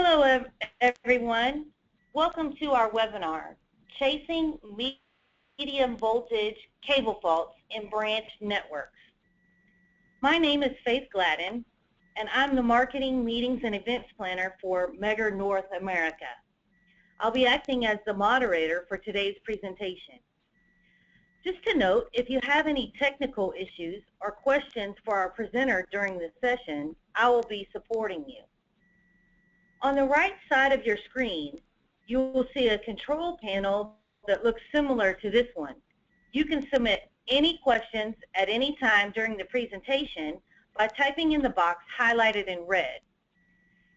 Hello, everyone. Welcome to our webinar, Chasing Medium Voltage Cable Faults in Branch Networks. My name is Faith Gladden, and I'm the Marketing, Meetings, and Events Planner for Megger North America. I'll be acting as the moderator for today's presentation. Just to note, if you have any technical issues or questions for our presenter during this session, I will be supporting you. On the right side of your screen, you will see a control panel that looks similar to this one. You can submit any questions at any time during the presentation by typing in the box highlighted in red.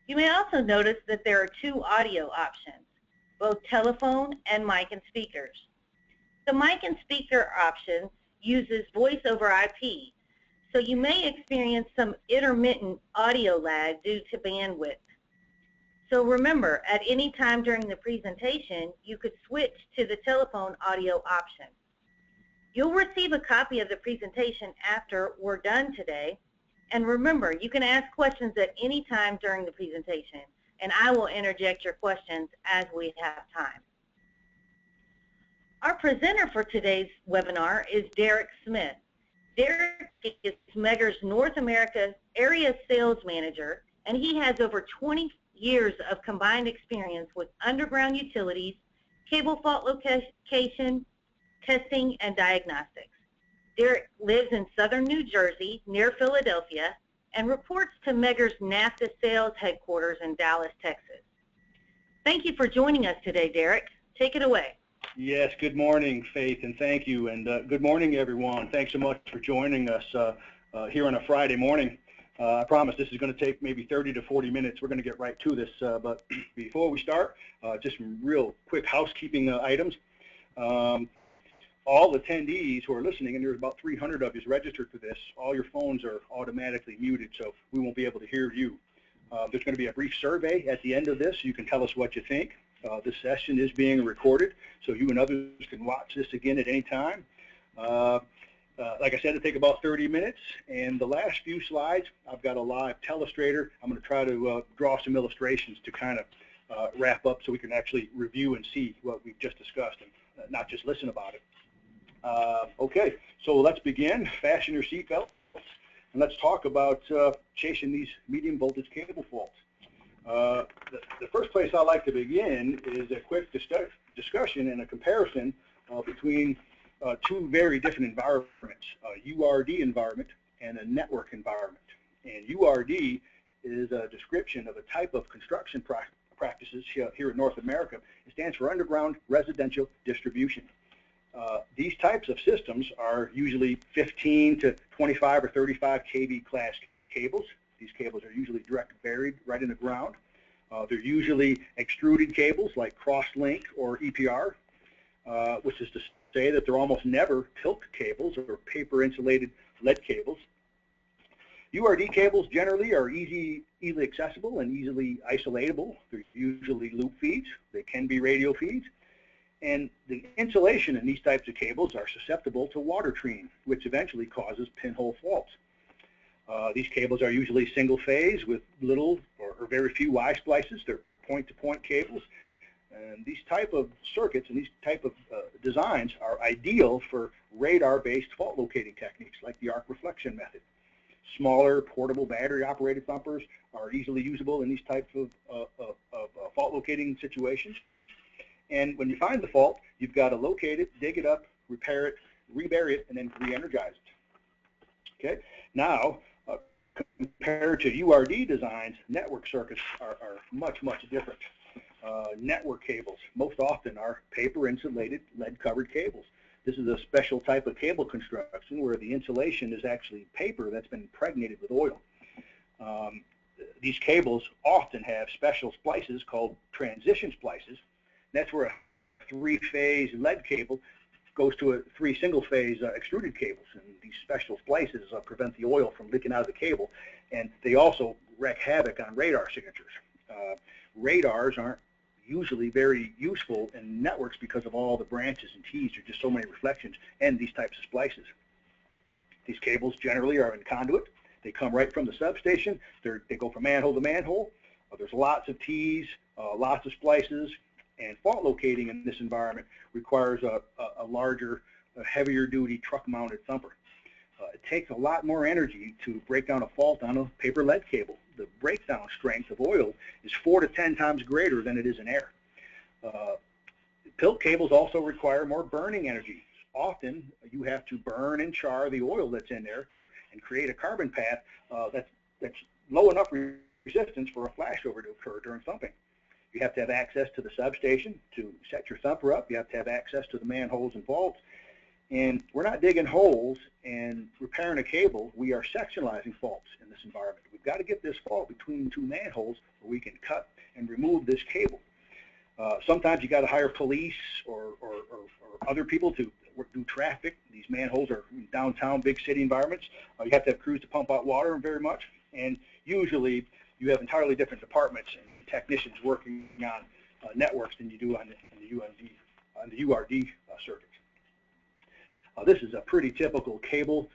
You may also notice that there are two audio options, both telephone and mic and speakers. The mic and speaker option uses voice over IP, so you may experience some intermittent audio lag due to bandwidth. So remember, at any time during the presentation, you could switch to the telephone audio option. You'll receive a copy of the presentation after we're done today. And remember, you can ask questions at any time during the presentation, and I will interject your questions as we have time. Our presenter for today's webinar is Derek Smith. Derek is Megger's North America Area Sales Manager, and he has over 20 years of combined experience with underground utilities, cable fault location, testing, and diagnostics. Derek lives in southern New Jersey, near Philadelphia, and reports to Megger's NAFTA sales headquarters in Dallas, Texas. Thank you for joining us today, Derek. Take it away. Yes, good morning, Faith, and thank you. And good morning, everyone. Thanks so much for joining us here on a Friday morning. I promise this is going to take maybe 30 to 40 minutes. We're going to get right to this. But before we start, just some real quick housekeeping items. All attendees who are listening, and there's about 300 of you registered for this, all your phones are automatically muted, so we won't be able to hear you. There's going to be a brief survey at the end of this. You can tell us what you think. This session is being recorded, so you and others can watch this again at any time. Like I said, it'll take about 30 minutes, and the last few slides, I've got a live telestrator. I'm going to try to draw some illustrations to kind of wrap up so we can actually review and see what we've just discussed and not just listen about it. Okay, so let's begin. Fasten your seatbelts, and let's talk about chasing these medium voltage cable faults. The first place I'd like to begin is a quick discussion and a comparison between two very different environments, a URD environment and a network environment. And URD is a description of a type of construction practices here in North America. It stands for Underground Residential Distribution. These types of systems are usually 15 to 25 or 35 kV class cables. These cables are usually direct buried right in the ground. They're usually extruded cables like cross-link or EPR, which is to say that they're almost never tilt cables or paper-insulated lead cables. URD cables generally are easily accessible and easily isolatable. They're usually loop feeds. They can be radial feeds. And the insulation in these types of cables are susceptible to water treating, which eventually causes pinhole faults. These cables are usually single phase with little or very few Y splices. They're point-to-point cables. And these type of circuits and these type of designs are ideal for radar-based fault locating techniques like the arc reflection method. Smaller, portable, battery-operated thumpers are easily usable in these types of fault locating situations. And when you find the fault, you've got to locate it, dig it up, repair it, rebury it, and then re-energize it. Okay. Now, compared to URD designs, network circuits are much, much different. Network cables most often are paper-insulated, lead-covered cables. This is a special type of cable construction where the insulation is actually paper that's been impregnated with oil. These cables often have special splices called transition splices. That's where a three-phase lead cable goes to a three single-phase extruded cables, and these special splices prevent the oil from leaking out of the cable, and they also wreak havoc on radar signatures. Radars aren't usually very useful in networks because of all the branches and T's. There's just so many reflections and these types of splices. These cables generally are in conduit. They come right from the substation. They go from manhole to manhole. There's lots of T's, lots of splices, and fault locating in this environment requires a larger, heavier duty truck-mounted thumper. It takes a lot more energy to break down a fault on a paper lead cable. The breakdown strength of oil is 4 to 10 times greater than it is in air. Pilt cables also require more burning energy. Often you have to burn and char the oil that's in there and create a carbon path that's low enough resistance for a flashover to occur during thumping. You have to have access to the substation to set your thumper up. You have to have access to the manholes and vaults. And we're not digging holes and repairing a cable. We are sectionalizing faults in this environment. We've got to get this fault between two manholes where we can cut and remove this cable. Sometimes you got to hire police or other people to do traffic. These manholes are in downtown big city environments. You have to have crews to pump out water very much. And usually you have entirely different departments and technicians working on networks than you do on the URD circuits. This is a pretty typical cable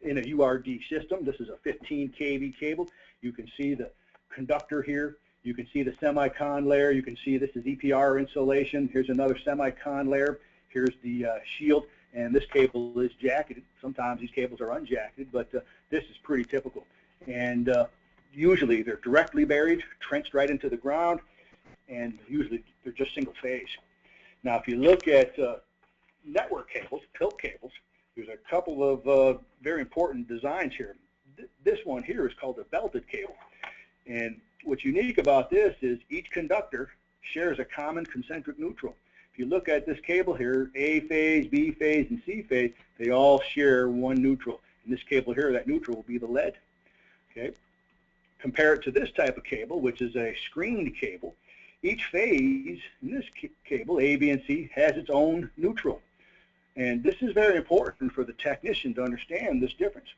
in a URD system. This is a 15 kV cable. You can see the conductor here. You can see the semicon layer. You can see this is EPR insulation. Here's another semicon layer. Here's the shield, and this cable is jacketed. Sometimes these cables are unjacketed, but this is pretty typical. And usually they're directly buried, trenched right into the ground, and usually they're just single phase. Now, if you look at network cables, pilt cables, there's a couple of very important designs here. This one here is called a belted cable. And what's unique about this is each conductor shares a common concentric neutral. If you look at this cable here, A phase, B phase, and C phase, they all share one neutral. In this cable here, that neutral will be the lead. Okay. Compare it to this type of cable, which is a screened cable. Each phase in this cable, A, B, and C, has its own neutral. And this is very important for the technician to understand this difference.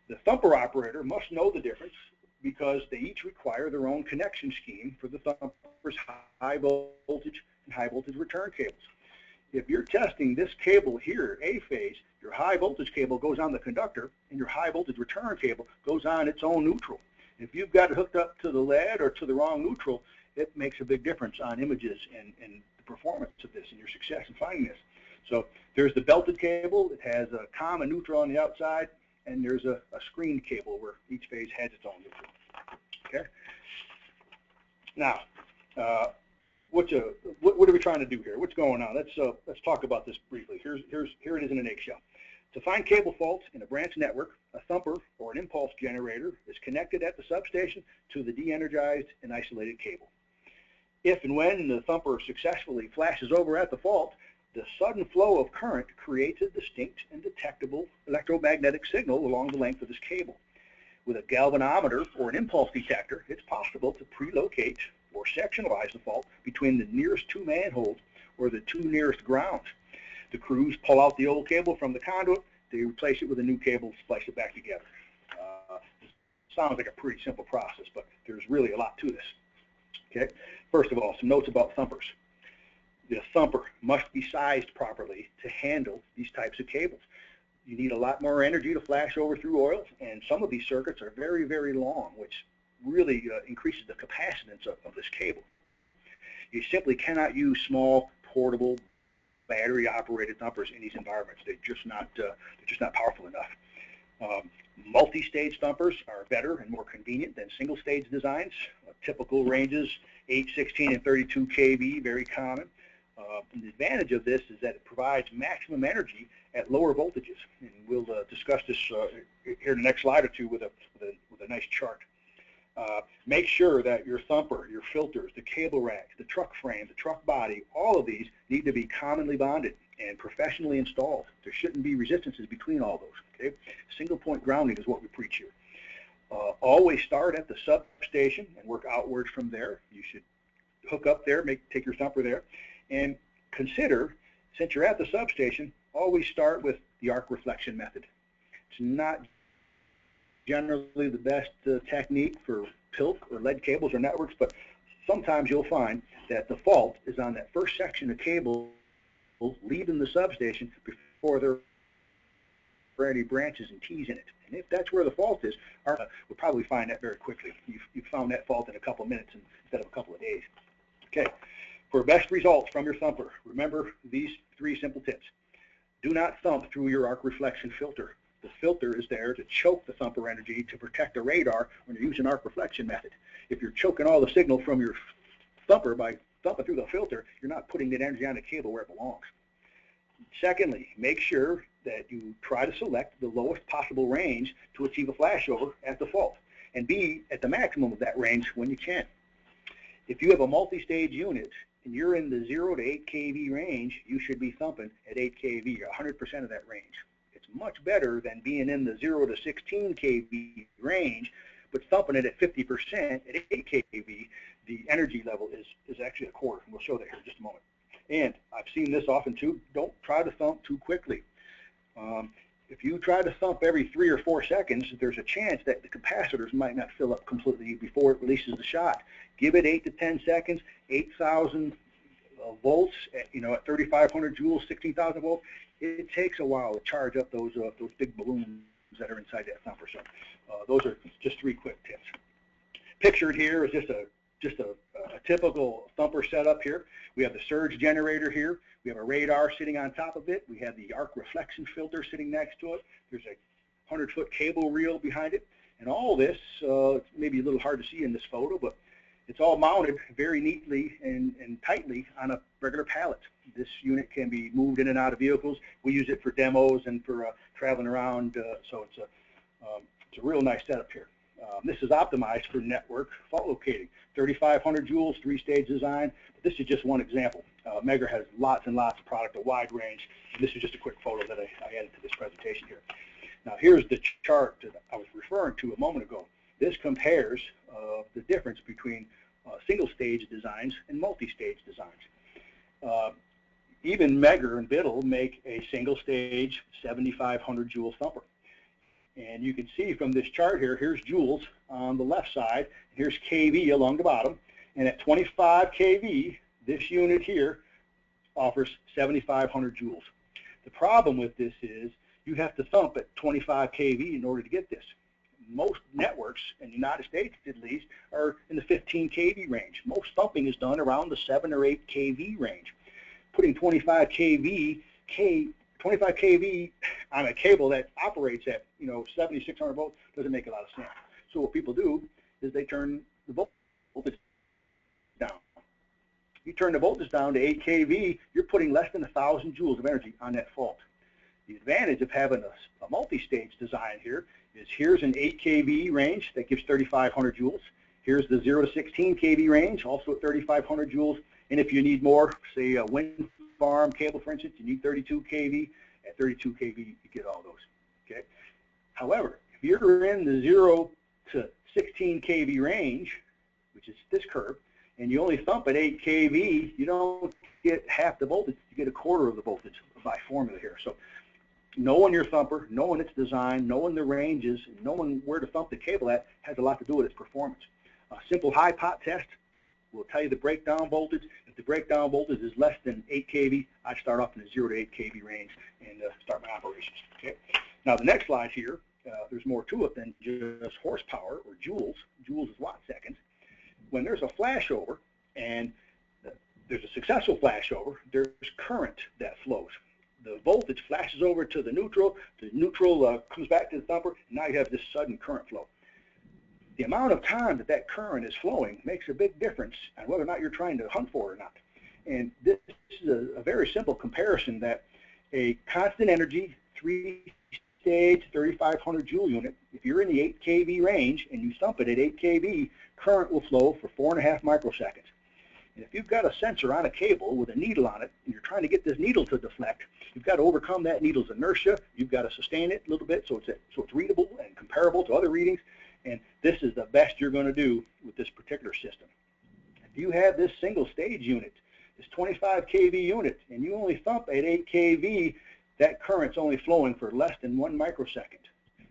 The thumper operator must know the difference because they each require their own connection scheme for the thumper's high voltage and high voltage return cables. If you're testing this cable here, A phase, your high voltage cable goes on the conductor and your high voltage return cable goes on its own neutral. If you've got it hooked up to the lead or to the wrong neutral, it makes a big difference on images and the performance of this and your success in finding this. So there's the belted cable. It has a common neutral on the outside, and there's a screened cable where each phase has its own neutral. Okay. Now, what are we trying to do here? What's going on? Let's talk about this briefly. Here it is in an eggshell. To find cable faults in a branch network, a thumper or an impulse generator is connected at the substation to the de-energized and isolated cable. If and when the thumper successfully flashes over at the fault, the sudden flow of current creates a distinct and detectable electromagnetic signal along the length of this cable. With a galvanometer or an impulse detector, it's possible to pre-locate or sectionalize the fault between the nearest two manholes or the two nearest grounds. The crews pull out the old cable from the conduit, they replace it with a new cable, splice it back together. It sounds like a pretty simple process, but there's really a lot to this. Okay. First of all, some notes about thumpers. The thumper must be sized properly to handle these types of cables. You need a lot more energy to flash over through oils, and some of these circuits are very, very long, which really increases the capacitance of this cable. You simply cannot use small, portable, battery-operated thumpers in these environments. They're just not powerful enough. Multi-stage thumpers are better and more convenient than single-stage designs. Typical ranges 8, 16, and 32 kV, very common. The advantage of this is that it provides maximum energy at lower voltages, and we'll discuss this here in the next slide or two with a nice chart. Make sure that your thumper, your filters, the cable rack, the truck frame, the truck body, all of these need to be commonly bonded and professionally installed. There shouldn't be resistances between all those. Okay? Single point grounding is what we preach here. Always start at the substation and work outwards from there. You should hook up there, take your thumper there, and consider, since you're at the substation, always start with the arc reflection method. It's not generally the best technique for PILT or lead cables or networks, but sometimes you'll find that the fault is on that first section of cable leaving the substation before they're any branches and tees in it. And if that's where the fault is, we'll probably find that very quickly. You've found that fault in a couple of minutes instead of a couple of days. Okay, for best results from your thumper, remember these 3 simple tips. Do not thump through your arc reflection filter. The filter is there to choke the thumper energy to protect the radar when you're using arc reflection method. If you're choking all the signal from your thumper by thumping through the filter, you're not putting that energy on the cable where it belongs. Secondly, make sure that you try to select the lowest possible range to achieve a flashover at the fault, and be at the maximum of that range when you can. If you have a multi-stage unit and you're in the 0 to 8 kV range, you should be thumping at 8 kV, 100% of that range. It's much better than being in the 0 to 16 kV range, but thumping it at 50% at 8 kV, the energy level is actually a quarter. And we'll show that here in just a moment. And I've seen this often too. Don't try to thump too quickly. If you try to thump every 3 or 4 seconds, there's a chance that the capacitors might not fill up completely before it releases the shot. Give it 8 to 10 seconds, 8,000 volts, at 3,500 joules, 16,000 volts. It takes a while to charge up those big balloons that are inside that thumper. So those are just 3 quick tips. Pictured here is just a typical thumper setup here. We have the surge generator here. We have a radar sitting on top of it. We have the arc reflection filter sitting next to it. There's a 100-foot cable reel behind it. And all this, it's maybe a little hard to see in this photo, but it's all mounted very neatly and tightly on a regular pallet. This unit can be moved in and out of vehicles. We use it for demos and for traveling around, so it's a real nice setup here. This is optimized for network fault locating. 3,500 joules, 3-stage design. But this is just one example. Megger has lots and lots of product, a wide range. This is just a quick photo that I added to this presentation here. Now here's the chart that I was referring to a moment ago. This compares the difference between single-stage designs and multi-stage designs. Even Megger and Biddle make a single-stage 7,500 joule thumper. And you can see from this chart here, here's joules on the left side, and here's kV along the bottom. And at 25 kV, this unit here offers 7,500 joules. The problem with this is you have to thump at 25 kV in order to get this. Most networks, in the United States at least, are in the 15 kV range. Most thumping is done around the 7 or 8 kV range. Putting 25 kV on a cable that operates at 7,600 volts doesn't make a lot of sense. So what people do is they turn the voltage down. You turn the voltage down to 8 kV, you're putting less than 1,000 joules of energy on that fault. The advantage of having a multi-stage design here is here's an 8 kV range that gives 3,500 joules. Here's the 0 to 16 kV range, also at 3,500 joules. And if you need more, say a wind farm cable, for instance, you need 32 kV. At 32 kV, you get all those. Okay. However, if you're in the 0 to 16 kV range, which is this curve, and you only thump at 8 kV, you don't get half the voltage. You get a quarter of the voltage by formula here. So knowing your thumper, knowing its design, knowing the ranges, knowing where to thump the cable at has a lot to do with its performance. A simple high pot test will tell you the breakdown voltage. If the breakdown voltage is less than 8 kV, I start off in the 0 to 8 kV range and start my operations. Okay. Now the next slide here, there's more to it than just horsepower or joules. Joules is watt seconds. When there's a flashover and there's a successful flashover, there's current that flows. The voltage flashes over to the neutral comes back to the thumper, and now you have this sudden current flow. The amount of time that current is flowing makes a big difference on whether or not you're trying to hunt for it or not. And this is a very simple comparison that a constant energy 3-stage 3,500 joule unit, if you're in the 8 kV range and you thump it at 8 kV, current will flow for 4.5 microseconds. And if you've got a sensor on a cable with a needle on it, and you're trying to get this needle to deflect, you've got to overcome that needle's inertia. You've got to sustain it a little bit so it's readable and comparable to other readings. And this is the best you're going to do with this particular system. If you have this single stage unit, this 25 kV unit, and you only thump at 8 kV, that current's only flowing for less than 1 microsecond.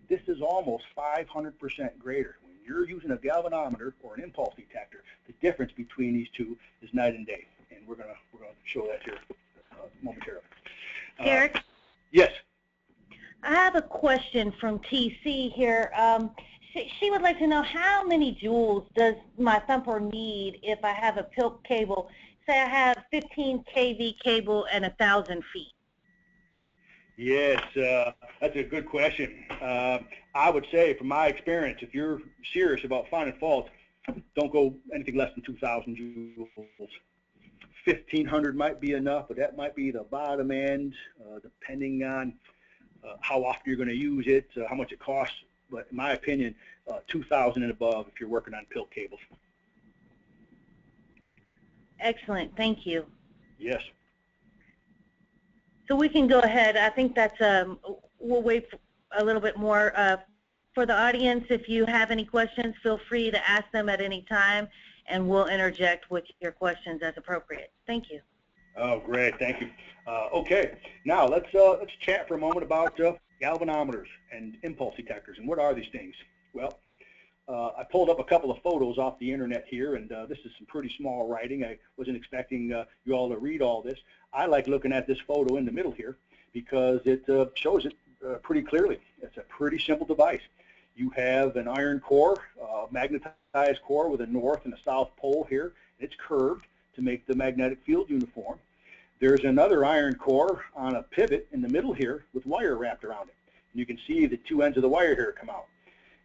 This is almost 500% greater. When you're using a galvanometer or an impulse detector, the difference between these two is night and day. And we're going to show that here momentarily. Derek? Yes. I have a question from TC here. She would like to know how many joules does my thumper need if I have a PILT cable. Say I have 15 kV cable and 1,000 feet. Yes, that's a good question. I would say, from my experience, if you're serious about finding faults, don't go anything less than 2,000 joules. 1,500 might be enough, but that might be the bottom end, depending on how often you're going to use it, how much it costs. But in my opinion, 2,000 and above if you're working on PILT cables. Excellent, thank you. Yes. So we can go ahead. I think that's, we'll wait for a little bit more. For the audience, if you have any questions, feel free to ask them at any time, and we'll interject with your questions as appropriate. Thank you. Oh, great, thank you. Okay, now let's chat for a moment about galvanometers and impulse detectors, and what are these things? Well, I pulled up a couple of photos off the internet here, and this is some pretty small writing. I wasn't expecting you all to read all this. I like looking at this photo in the middle here because it shows it pretty clearly. It's a pretty simple device. You have an iron core, magnetized core with a north and a south pole here. It's curved to make the magnetic field uniform. There's another iron core on a pivot in the middle here with wire wrapped around it. And you can see the two ends of the wire here come out.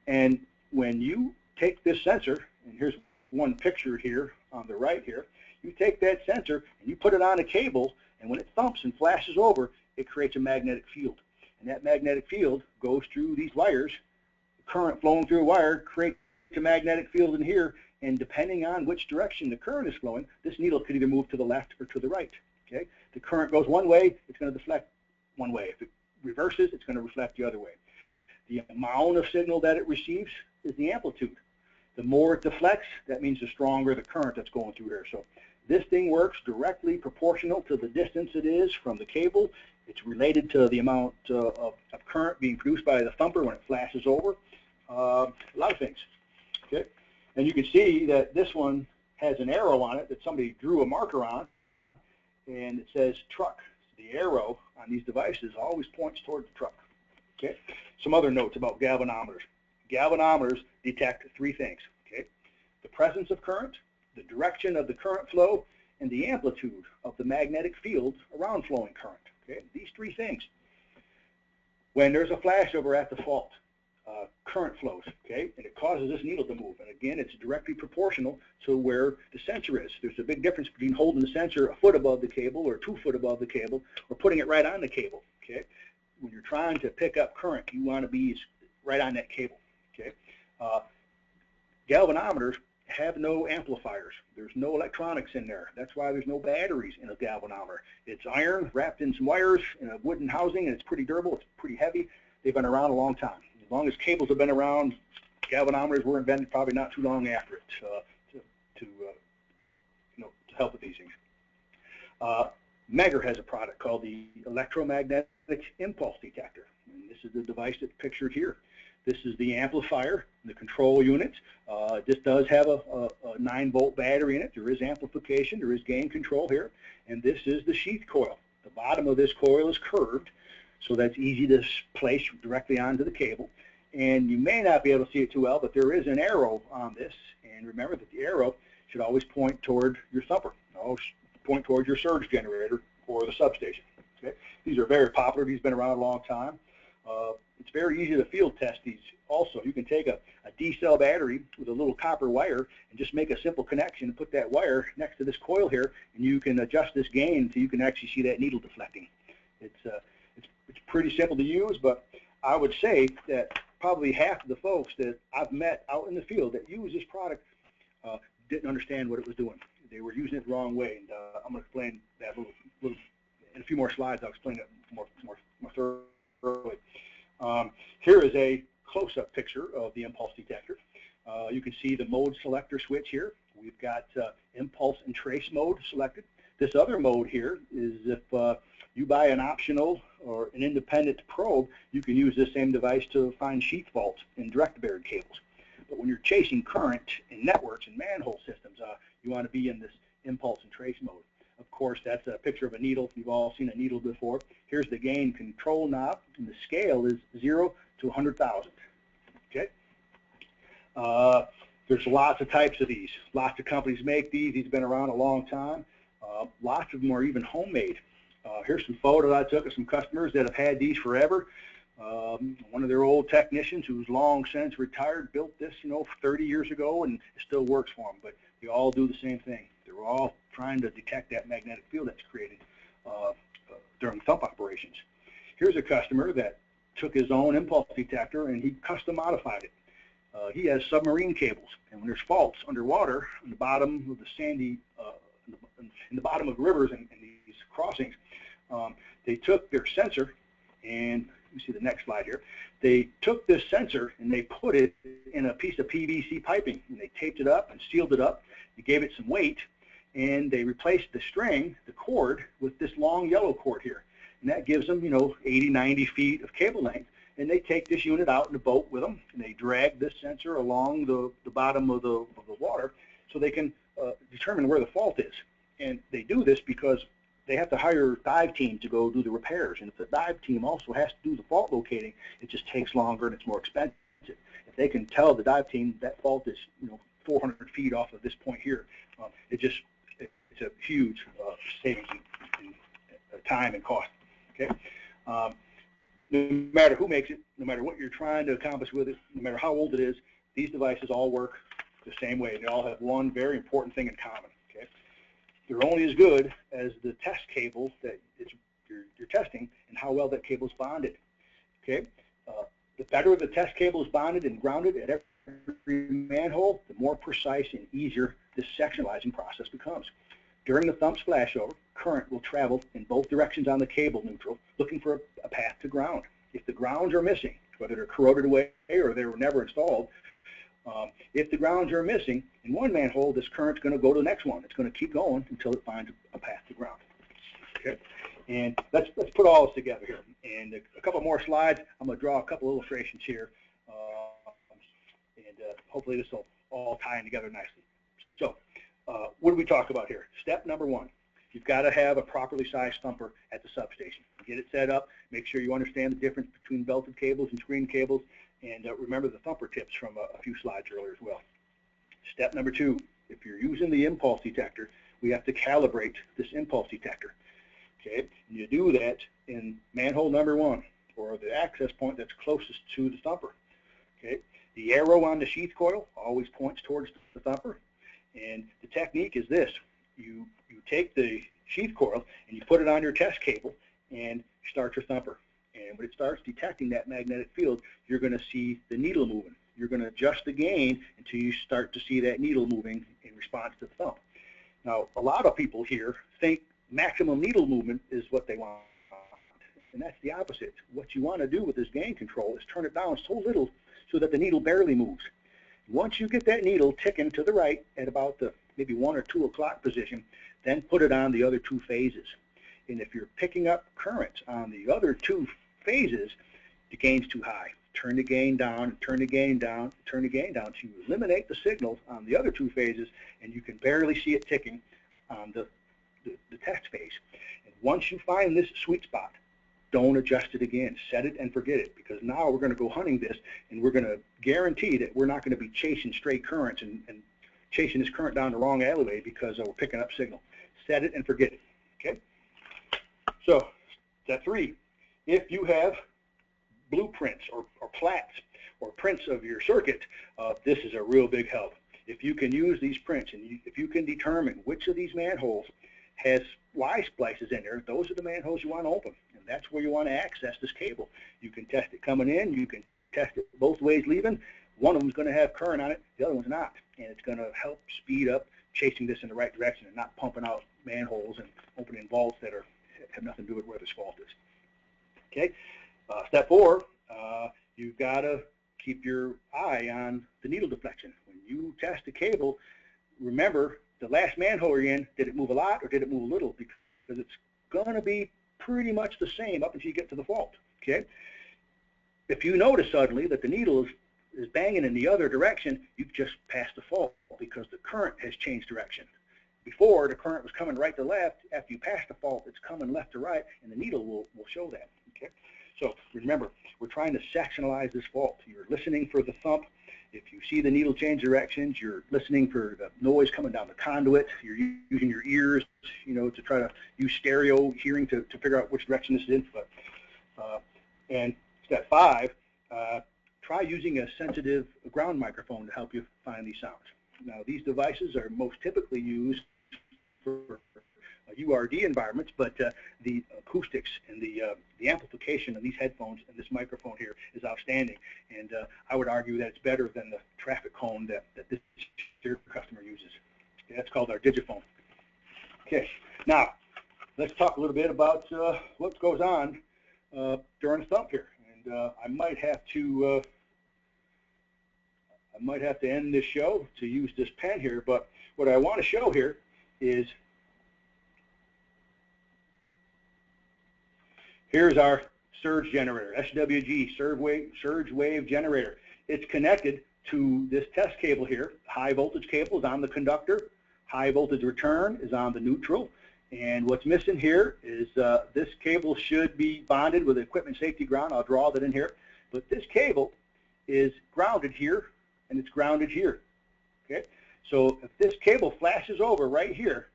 And when you take this sensor, and here's one picture here on the right here, you take that sensor and you put it on a cable, and when it thumps and flashes over, it creates a magnetic field. And that magnetic field goes through these wires. The current flowing through a wire creates a magnetic field in here, and depending on which direction the current is flowing, this needle could either move to the left or to the right. Okay? The current goes one way, it's going to deflect one way. If it reverses, it's going to reflect the other way. The amount of signal that it receives is the amplitude. The more it deflects, that means the stronger the current that's going through here. So this thing works directly proportional to the distance it is from the cable. It's related to the amount of current being produced by the thumper when it flashes over. A lot of things. Okay? And you can see that this one has an arrow on it that somebody drew a marker on, and it says truck. The arrow on these devices always points toward the truck. Okay? Some other notes about galvanometers. Galvanometers detect three things. Okay? The presence of current, the direction of the current flow, and the amplitude of the magnetic field around flowing current. Okay? These three things. When there's a flashover at the fault, current flows, okay, and it causes this needle to move. And again, it's directly proportional to where the sensor is. There's a big difference between holding the sensor a foot above the cable or 2 foot above the cable, or putting it right on the cable. Okay, when you're trying to pick up current, you want to be right on that cable. Okay, galvanometers have no amplifiers. There's no electronics in there. That's why there's no batteries in a galvanometer. It's iron wrapped in some wires in a wooden housing, and it's pretty durable. It's pretty heavy. They've been around a long time. As long as cables have been around, galvanometers were invented probably not too long after it to help with these things. Megger has a product called the electromagnetic impulse detector, and this is the device that's pictured here. This is the amplifier, the control unit. This does have a 9-volt battery in it. There is amplification, there is gain control here, and this is the sheath coil. The bottom of this coil is curved, so that's easy to place directly onto the cable. And you may not be able to see it too well, but there is an arrow on this. And remember that the arrow should always point toward your thumper, always point toward your surge generator or the substation. Okay? These are very popular. These have been around a long time. It's very easy to field test these also. You can take a D-cell battery with a little copper wire and just make a simple connection and put that wire next to this coil here, and you can adjust this gain so you can actually see that needle deflecting. It's pretty simple to use, but I would say that probably half of the folks that I've met out in the field that use this product didn't understand what it was doing. They were using it the wrong way, and I'm going to explain that a little in a few more slides. I'll explain it more thoroughly. Here is a close-up picture of the impulse detector. You can see the mode selector switch here. We've got impulse and trace mode selected. This other mode here is if you buy an optional or an independent probe, you can use this same device to find sheath faults in direct buried cables. But when you're chasing current in networks and manhole systems, you want to be in this impulse and trace mode. Of course, that's a picture of a needle. You've all seen a needle before. Here's the gain control knob, and the scale is 0 to 100,000. Okay. There's lots of types of these. Lots of companies make these. These have been around a long time. Lots of them are even homemade. Here's some photos I took of some customers that have had these forever. One of their old technicians who's long since retired built this, 30 years ago, and it still works for them. But they all do the same thing. They're all trying to detect that magnetic field that's created during thump operations. Here's a customer that took his own impulse detector and he custom modified it. He has submarine cables, and when there's faults underwater on the bottom of the sandy, in the bottom of rivers and these crossings, they took their sensor, and you see the next slide here. They took this sensor and they put it in a piece of PVC piping, and they taped it up and sealed it up. They gave it some weight, and they replaced the string, the cord, with this long yellow cord here, and that gives them, 80, 90 feet of cable length. And they take this unit out in the boat with them, and they drag this sensor along the bottom of the water so they can determine where the fault is. And they do this because they have to hire a dive team to go do the repairs. And if the dive team also has to do the fault locating, it just takes longer and it's more expensive. If they can tell the dive team that fault is 400 feet off of this point here, it's a huge savings in time and cost. Okay. No matter who makes it, no matter what you're trying to accomplish with it, no matter how old it is, these devices all work the same way. They all have one very important thing in common. Okay, they're only as good as the test cable that you're testing and how well that cable is bonded. Okay, the better the test cable is bonded and grounded at every manhole, the more precise and easier this sectionalizing process becomes. During the thump's flashover, current will travel in both directions on the cable neutral, looking for a path to ground. If the grounds are missing, whether they're corroded away or they were never installed, if the grounds are missing in one manhole, this current's going to go to the next one. It's going to keep going until it finds a path to ground. Okay, and let's put all this together here. And a couple more slides. I'm going to draw a couple illustrations here, and hopefully this will all tie in together nicely. So, what do we talk about here? Step number one, you've got to have a properly sized thumper at the substation. Get it set up, make sure you understand the difference between belted cables and screen cables, and remember the thumper tips from a few slides earlier as well. Step number two, if you're using the impulse detector, we have to calibrate this impulse detector. Okay, and you do that in manhole number one, or the access point that's closest to the thumper. Okay, the arrow on the sheath coil always points towards the thumper. And the technique is this. You take the sheath coil and you put it on your test cable and start your thumper. And when it starts detecting that magnetic field, you're going to see the needle moving. You're going to adjust the gain until you start to see that needle moving in response to the thump. Now, a lot of people here think maximum needle movement is what they want. And that's the opposite. What you want to do with this gain control is turn it down so little so that the needle barely moves. Once you get that needle ticking to the right at about the maybe 1 or 2 o'clock position, then put it on the other 2 phases. And if you're picking up currents on the other 2 phases, the gain's too high. Turn the gain down, turn the gain down, turn the gain down. So you eliminate the signal on the other 2 phases, and you can barely see it ticking on the test phase. And once you find this sweet spot, don't adjust it again. Set it and forget it, because now we're going to go hunting this, and we're going to guarantee that we're not going to be chasing straight currents and chasing this current down the wrong alleyway because we're picking up signal. Set it and forget it. Okay? So, step 3. If you have blueprints or plaques or prints of your circuit, this is a real big help. If you can use these prints and if you can determine which of these manholes has Y splices in there, those are the manholes you want to open. And that's where you want to access this cable. You can test it coming in, you can test it both ways leaving. One of them is going to have current on it, the other one's not. And it's going to help speed up chasing this in the right direction and not pumping out manholes and opening vaults that have nothing to do with where this fault is. Okay, step 4, you've got to keep your eye on the needle deflection. When you test the cable, remember the last manhole you're in, did it move a lot or did it move a little? Because it's going to be pretty much the same up until you get to the fault. Okay, if you notice suddenly that the needle is banging in the other direction, you've just passed the fault because the current has changed direction. Before, the current was coming right to left. After you pass the fault, it's coming left to right, and the needle will show that. Okay. So remember, we're trying to sectionalize this fault. You're listening for the thump. If you see the needle change directions, you're listening for the noise coming down the conduit. You're using your ears, to try to use stereo hearing to figure out which direction this is in. And step 5, try using a sensitive ground microphone to help you find these sounds. Now, these devices are most typically used for URD environments, but the acoustics and the amplification of these headphones and this microphone here is outstanding. And I would argue that it's better than the traffic cone that this customer uses. Okay, that's called our digiphone. Okay, now let's talk a little bit about what goes on during a thump here. And I might have to end this show to use this pen here, but what I want to show here is here's our surge generator, SWG, surge wave generator. It's connected to this test cable here. High voltage cable is on the conductor. High voltage return is on the neutral. And what's missing here is this cable should be bonded with equipment safety ground. I'll draw that in here. But this cable is grounded here, and it's grounded here. Okay? So if this cable flashes over right here,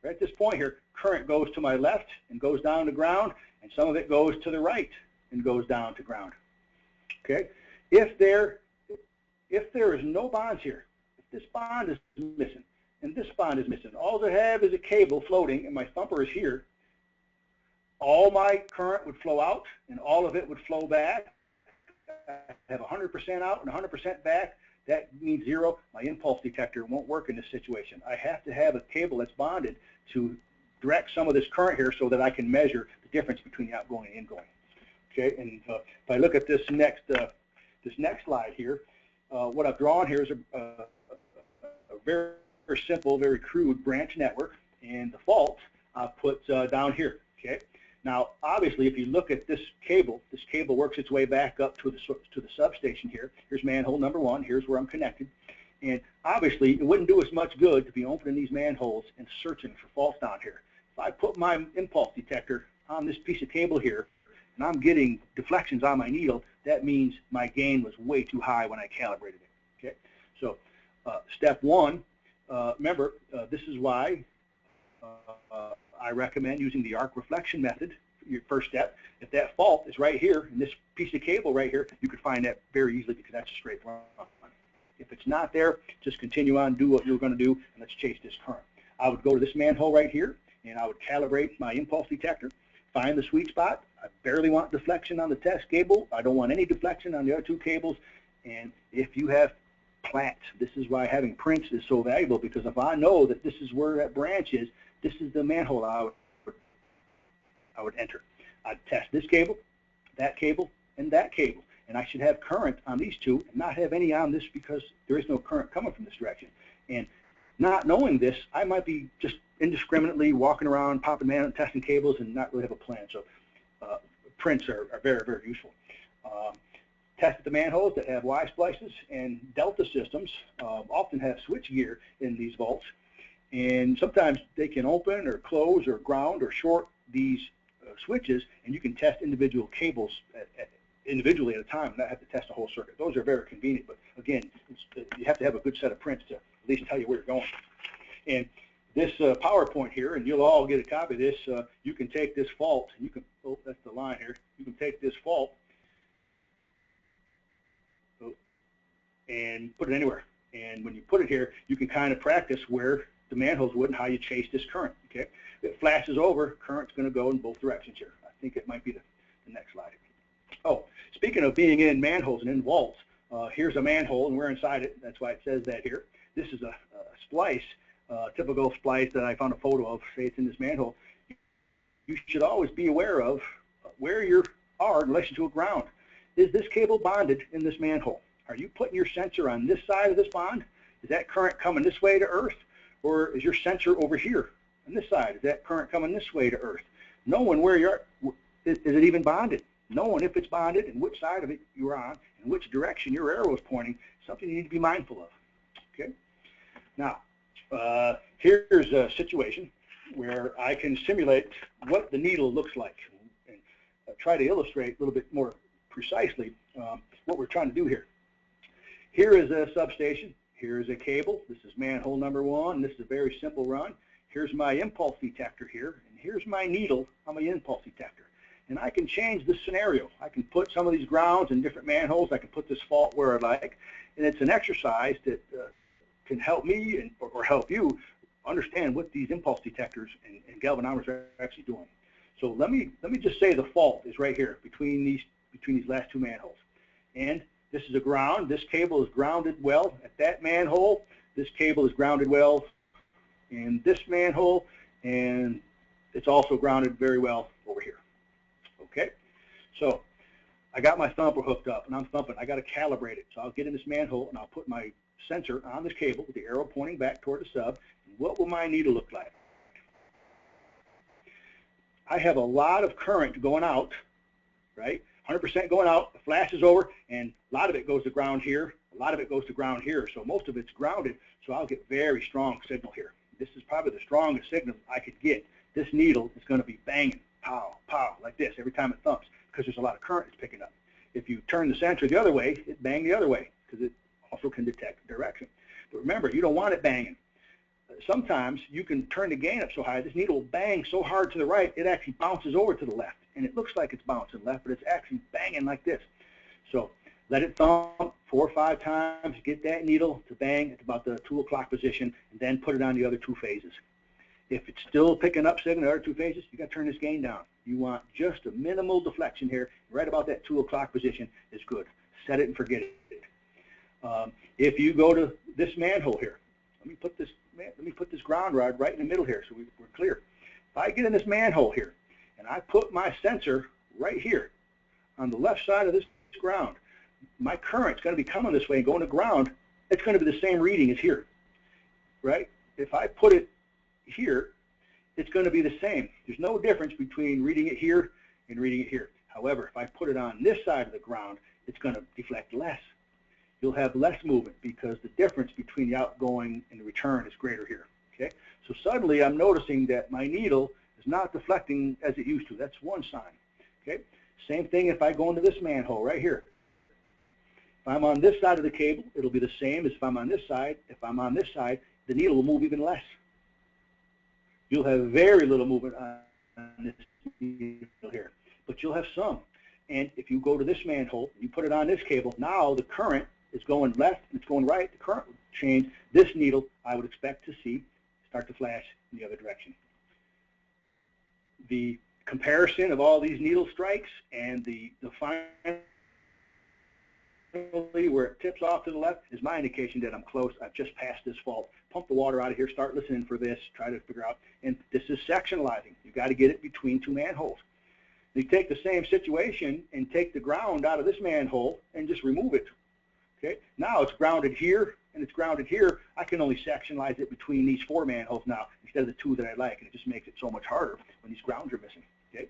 right at this point here, current goes to my left and goes down to ground, and some of it goes to the right and goes down to ground. Okay? If there is no bonds here, if this bond is missing and this bond is missing, all I have is a cable floating and my thumper is here, all my current would flow out and all of it would flow back. I have 100% out and 100% back. That means 0. My impulse detector won't work in this situation. I have to have a cable that's bonded to direct some of this current here so that I can measure the difference between the outgoing and ingoing. Okay, and if I look at this next slide here, what I've drawn here is a very, very simple, very crude branch network, and the fault I've put down here. Okay, now obviously if you look at this cable works its way back up to the substation here. Here's manhole number 1. Here's where I'm connected. And obviously, it wouldn't do us much good to be opening these manholes and searching for faults down here. If I put my impulse detector on this piece of cable here, and I'm getting deflections on my needle, that means my gain was way too high when I calibrated it. Okay, so step 1, remember, this is why I recommend using the arc reflection method. Your first step. If that fault is right here in this piece of cable right here, you could find that very easily because that's a straight run. If it's not there, just continue on, do what you're going to do, and let's chase this current. I would go to this manhole right here, and I would calibrate my impulse detector, find the sweet spot. I barely want deflection on the test cable. I don't want any deflection on the other 2 cables. And if you have plaques, this is why having prints is so valuable, because if I know that this is where that branch is, this is the manhole I would enter. I'd test this cable, and that cable. And I should have current on these 2 and not have any on this because there is no current coming from this direction. And not knowing this, I might be just indiscriminately walking around, popping man, testing cables, and not really have a plan. So prints are very, very useful. Test the manholes that have Y splices, and Delta systems often have switch gear in these vaults. And sometimes they can open or close or ground or short these switches, and you can test individual cables individually at a time, not have to test the whole circuit. Those are very convenient, but again, you have to have a good set of prints to at least tell you where you're going. And this PowerPoint here, and you'll all get a copy of this, you can take this fault, and you can, oh, that's the line here, you can take this fault and put it anywhere. And when you put it here, you can kind of practice where the manholes would and how you chase this current. Okay, if it flashes over, current's going to go in both directions here. I think it might be the next slide. Oh, speaking of being in manholes and in vaults, here's a manhole and we're inside it. That's why it says that here. This is a splice, typical splice that I found a photo of. Say it's in this manhole. You should always be aware of where you are in relation to a ground. Is this cable bonded in this manhole? Are you putting your sensor on this side of this bond? Is that current coming this way to earth? Or is your sensor over here on this side? Is that current coming this way to earth? Knowing where you're, is it even bonded? Knowing if it's bonded and which side of it you're on and which direction your arrow is pointing, something you need to be mindful of. Okay. Now, Here's a situation where I can simulate what the needle looks like and try to illustrate a little bit more precisely what we're trying to do here. Here is a substation. Here is a cable. This is manhole number 1. This is a very simple run. Here's my impulse detector here, and here's my needle on my impulse detector. And I can change the scenario. I can put some of these grounds in different manholes. I can put this fault where I like. And it's an exercise that can help me or help you understand what these impulse detectors and galvanometers are actually doing. So let me just say the fault is right here between these last 2 manholes. And this is a ground. This cable is grounded well at that manhole. This cable is grounded well in this manhole, and it's also grounded very well over here. Okay, so I got my thumper hooked up, and I'm thumping. I got to calibrate it. So I'll get in this manhole, and I'll put my sensor on this cable with the arrow pointing back toward the sub. And what will my needle look like? I have a lot of current going out, right? 100% going out, the flash is over, and a lot of it goes to ground here, a lot of it goes to ground here, so most of it's grounded, so I'll get very strong signal here. This is probably the strongest signal I could get. This needle is going to be banging, pow, pow, like this every time it thumps, because there's a lot of current it's picking up. If you turn the sensor the other way, it bang the other way, because it also can detect direction. But remember, you don't want it banging. Sometimes you can turn the gain up so high, this needle will bang so hard to the right, it actually bounces over to the left. And it looks like it's bouncing left, but it's actually banging like this. So let it thump 4 or 5 times, get that needle to bang at about the 2 o'clock position, and then put it on the other 2 phases. If it's still picking up signal in the other 2 phases, you got to turn this gain down. You want just a minimal deflection here. Right about that 2 o'clock position is good. Set it and forget it. If you go to this manhole here, let me put this ground rod right in the middle here so we're clear. If I get in this manhole here, and I put my sensor right here on the left side of this ground, my current's going to be coming this way and going to ground. It's going to be the same reading as here, right? If I put it here, it's going to be the same. There's no difference between reading it here and reading it here. However, if I put it on this side of the ground, it's going to deflect less. You'll have less movement because the difference between the outgoing and the return is greater here. Okay? So suddenly I'm noticing that my needle is not deflecting as it used to. That's one sign. Okay? Same thing if I go into this manhole right here. If I'm on this side of the cable, it'll be the same as if I'm on this side. If I'm on this side, the needle will move even less. You'll have very little movement on this needle here, but you'll have some. And if you go to this manhole, you put it on this cable, now the current is going left, it's going right, the current will change. This needle, I would expect to see start to flash in the other direction. The comparison of all these needle strikes and the finally where it tips off to the left is my indication that I'm close. I've just passed this fault. Pump the water out of here, start listening for this, try to figure out. And this is sectionalizing. You've got to get it between 2 manholes. You take the same situation and take the ground out of this manhole and just remove it. Okay? Now it's grounded here and it's grounded here. I can only sectionalize it between these 4 manholes now instead of the 2 that I like, and it just makes it so much harder when these grounds are missing. Okay?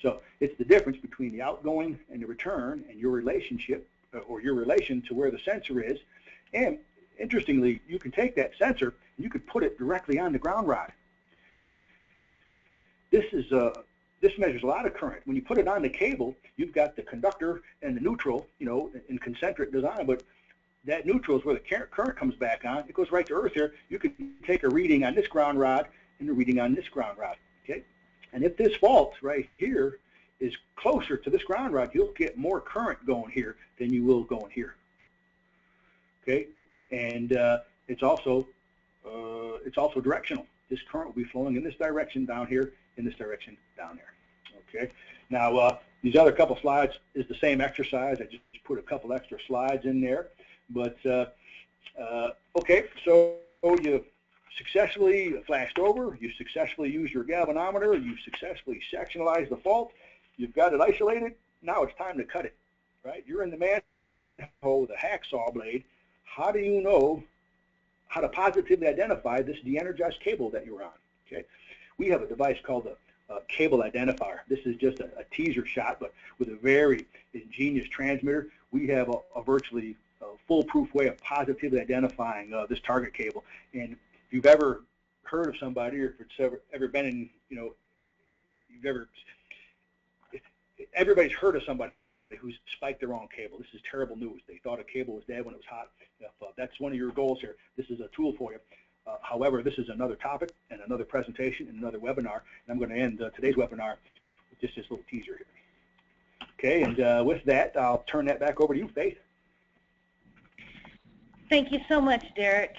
So it's the difference between the outgoing and the return and your relationship or your relation to where the sensor is. And interestingly, you can take that sensor and you could put it directly on the ground rod. This measures a lot of current. When you put it on the cable, you've got the conductor and the neutral, you know, in concentric design, but that neutral is where the current comes back on. It goes right to earth here. You could take a reading on this ground rod and a reading on this ground rod. Okay? And if this fault right here is closer to this ground rod, you'll get more current going here than you will going here. Okay? And it's also directional. This current will be flowing in this direction down here, in this direction down there. Okay. Now these other couple slides is the same exercise. I just put a couple extra slides in there. But okay, so you successfully flashed over. You successfully used your galvanometer. You successfully sectionalized the fault. You've got it isolated. Now it's time to cut it. Right? You're in the manhole with a hacksaw blade. How do you know how to positively identify this de-energized cable that you're on? Okay, we have a device called a cable identifier. This is just a teaser shot, but with a very ingenious transmitter. We have a virtually foolproof way of positively identifying this target cable. And if you've ever heard of somebody, or if it's ever been in, everybody's heard of somebody who's spiked the wrong cable. This is terrible news. They thought a cable was dead when it was hot. If that's one of your goals here, this is a tool for you. However, this is another topic and another presentation and another webinar, and I'm going to end today's webinar with just this little teaser here. Okay, and with that, I'll turn that back over to you, Faith. Thank you so much, Derek.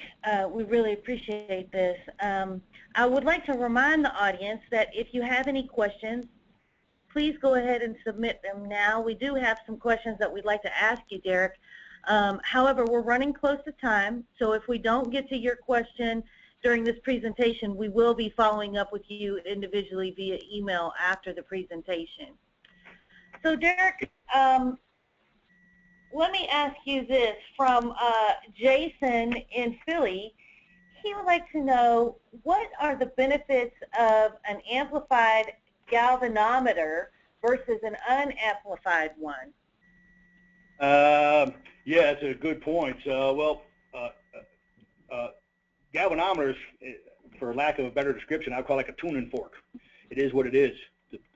We really appreciate this. I would like to remind the audience that if you have any questions, please go ahead and submit them now. We do have some questions that we'd like to ask you, Derek. However, we're running close to time, so if we don't get to your question during this presentation, we will be following up with you individually via email after the presentation. So, Derek, let me ask you this from Jason in Philly. He would like to know, what are the benefits of an amplified galvanometer versus an unamplified one? Yeah, that's a good point. Galvanometers, for lack of a better description, I'd call it like a tuning fork. It is what it is.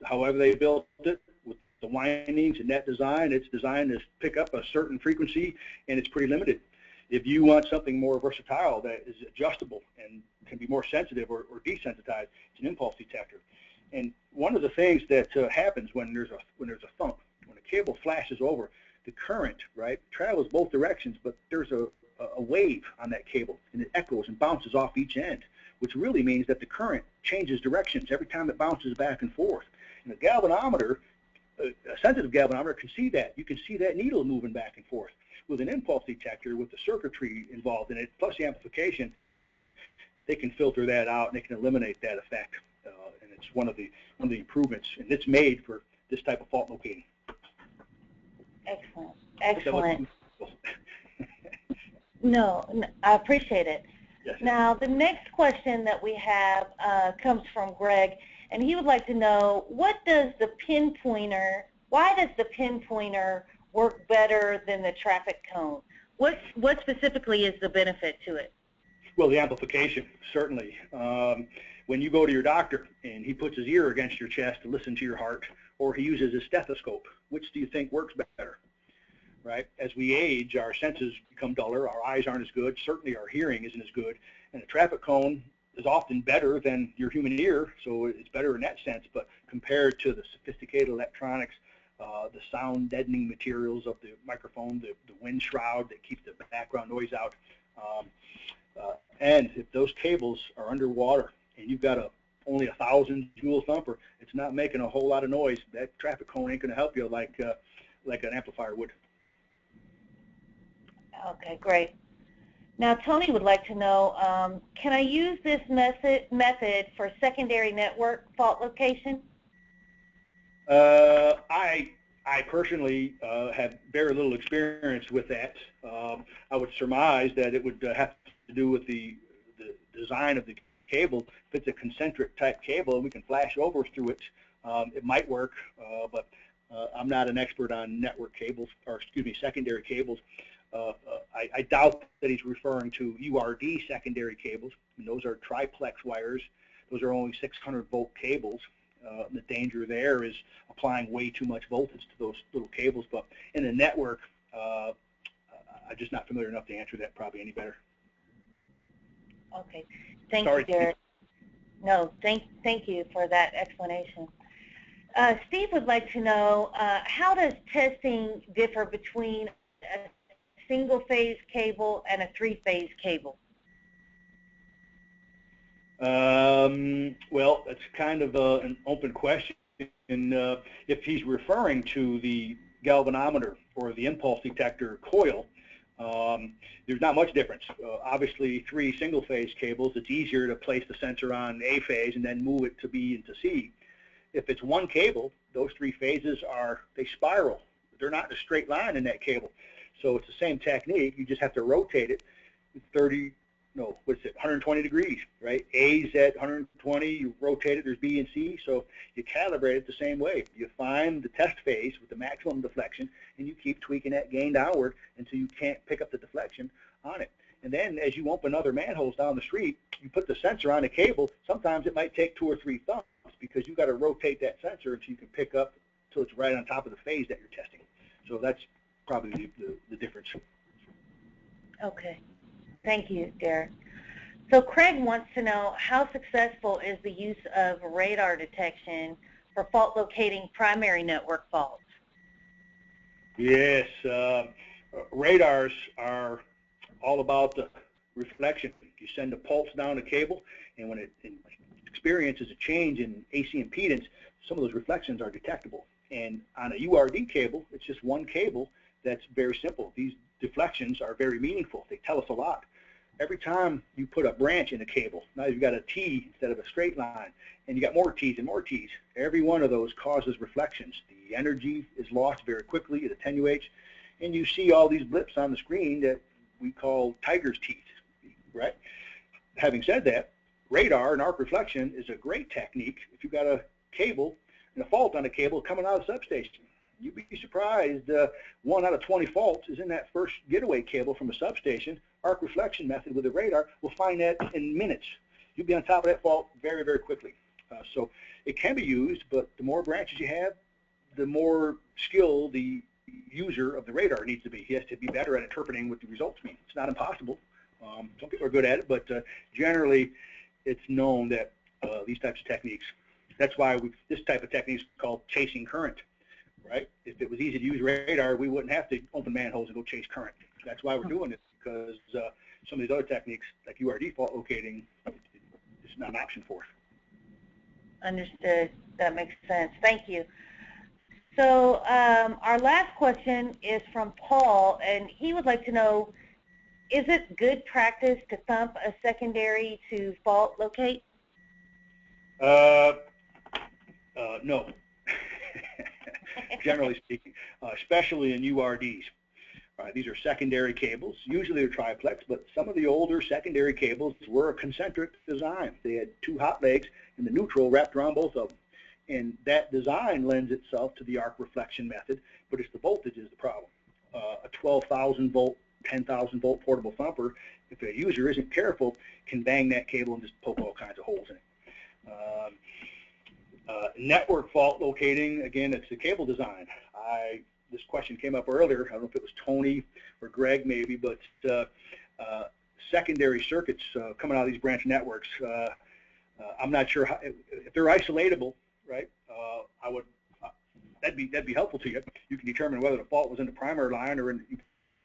However they built it, with the windings and that design, it's designed to pick up a certain frequency, and it's pretty limited. If you want something more versatile that is adjustable and can be more sensitive or desensitized, it's an impulse detector. And one of the things that happens when there's a thump, when a cable flashes over, the current, right, travels both directions, but there's a wave on that cable, and it echoes and bounces off each end, which really means that the current changes directions every time it bounces back and forth. And a galvanometer, a sensitive galvanometer, can see that. You can see that needle moving back and forth. With an impulse detector, with the circuitry involved in it, plus the amplification, they can filter that out and they can eliminate that effect. And it's one of the improvements, and it's made for this type of fault locating. Excellent. Excellent. No, I appreciate it. Yes. Now, the next question that we have comes from Greg, and he would like to know, why does the pinpointer work better than the traffic cone? What specifically is the benefit to it? Well, the amplification, certainly. When you go to your doctor and he puts his ear against your chest to listen to your heart, or he uses his stethoscope, which do you think works better? Right? As we age, our senses become duller, our eyes aren't as good, certainly our hearing isn't as good, and a traffic cone is often better than your human ear, so it's better in that sense, but compared to the sophisticated electronics, the sound deadening materials of the microphone, the wind shroud that keeps the background noise out, and if those cables are underwater and you've got only 1,000 joule thumper, it's not making a whole lot of noise. That traffic cone ain't going to help you like an amplifier would. Okay, great. Now, Tony would like to know, can I use this method for secondary network fault location? I personally have very little experience with that. I would surmise that it would have to do with the design of the cable. If it's a concentric type cable and we can flash over through it, it might work, but I'm not an expert on network cables, or excuse me, secondary cables. I doubt that he's referring to URD secondary cables, and those are triplex wires. Those are only 600-volt cables. The danger there is applying way too much voltage to those little cables, but in a network, I'm just not familiar enough to answer that probably any better. Okay, thank you, Derek. No, thank you for that explanation. Steve would like to know, how does testing differ between a single-phase cable and a three-phase cable? Well, it's kind of an open question. And if he's referring to the galvanometer or the impulse detector coil, there's not much difference. Obviously, 3 single-phase cables, it's easier to place the sensor on A phase and then move it to B and to C. If it's one cable, those 3 phases they spiral. They're not in a straight line in that cable. So it's the same technique. You just have to rotate it 120 degrees, right? A's at 120, you rotate it, there's B and C, so you calibrate it the same way. You find the test phase with the maximum deflection, and you keep tweaking that gain downward until you can't pick up the deflection on it. And then as you open other manholes down the street, you put the sensor on a cable. Sometimes it might take 2 or 3 thumps because you've got to rotate that sensor until you can pick up until it's right on top of the phase that you're testing. So that's probably the difference. Okay. Thank you, Derek. So Craig wants to know, how successful is the use of radar detection for fault locating primary network faults? Yes, radars are all about the reflection. You send a pulse down a cable, and when it experiences a change in AC impedance, some of those reflections are detectable. And on a URD cable, it's just one cable that's very simple. These deflections are very meaningful. They tell us a lot. Every time you put a branch in a cable, now you've got a T instead of a straight line, and you got more T's and more T's. Every one of those causes reflections. The energy is lost very quickly, it attenuates, and you see all these blips on the screen that we call tiger's teeth, right? Having said that, radar and arc reflection is a great technique if you've got a cable and a fault on a cable coming out of the substation. You'd be surprised, 1 out of 20 faults is in that first getaway cable from a substation. Arc reflection method with the radar will find that in minutes. You'll be on top of that fault very, very quickly. So it can be used, but the more branches you have, the more skill the user of the radar needs to be. He has to be better at interpreting what the results mean. It's not impossible. Some people are good at it, but generally it's known that these types of techniques, that's why this type of technique is called chasing current. Right? If it was easy to use radar, we wouldn't have to open manholes and go chase current. That's why we're doing it, because some of these other techniques, like URD fault locating, is not an option for us. Understood. That makes sense. Thank you. So our last question is from Paul, and he would like to know, is it good practice to thump a secondary to fault locate? No. Generally speaking, especially in URDs. These are secondary cables. Usually they're triplex, but some of the older secondary cables were a concentric design. They had 2 hot legs and the neutral wrapped around both of them. And that design lends itself to the arc reflection method, but it's the voltage is the problem. A 12,000 volt, 10,000 volt portable thumper, if a user isn't careful, can bang that cable and just poke all kinds of holes in it. Network fault locating, again, it's the cable design. This question came up earlier. I don't know if it was Tony or Greg maybe, but secondary circuits coming out of these branch networks, I'm not sure how, if they're isolatable, right? That'd be helpful to you. You can determine whether the fault was in the primary line or you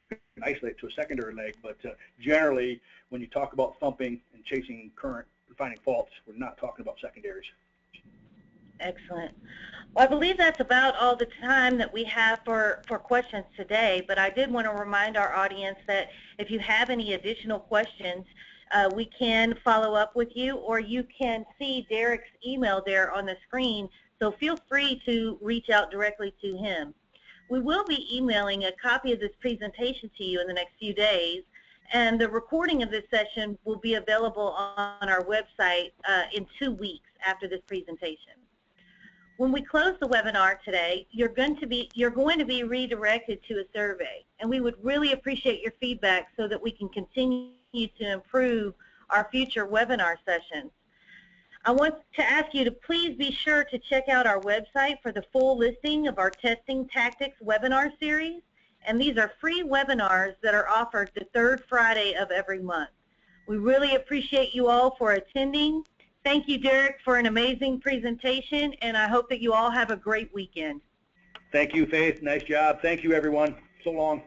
can isolate it to a secondary leg. But generally, when you talk about thumping and chasing current and finding faults, we're not talking about secondaries. Excellent. Well, I believe that's about all the time that we have for questions today, but I did want to remind our audience that if you have any additional questions, we can follow up with you, or you can see Derek's email there on the screen, so feel free to reach out directly to him. We will be emailing a copy of this presentation to you in the next few days, and the recording of this session will be available on our website in 2 weeks after this presentation. When we close the webinar today, you're going to be redirected to a survey, and we would really appreciate your feedback so that we can continue to improve our future webinar sessions. I want to ask you to please be sure to check out our website for the full listing of our Testing Tactics webinar series, and these are free webinars that are offered the 3rd Friday of every month. We really appreciate you all for attending. Thank you, Derek, for an amazing presentation, and I hope that you all have a great weekend. Thank you, Faith. Nice job. Thank you, everyone. So long.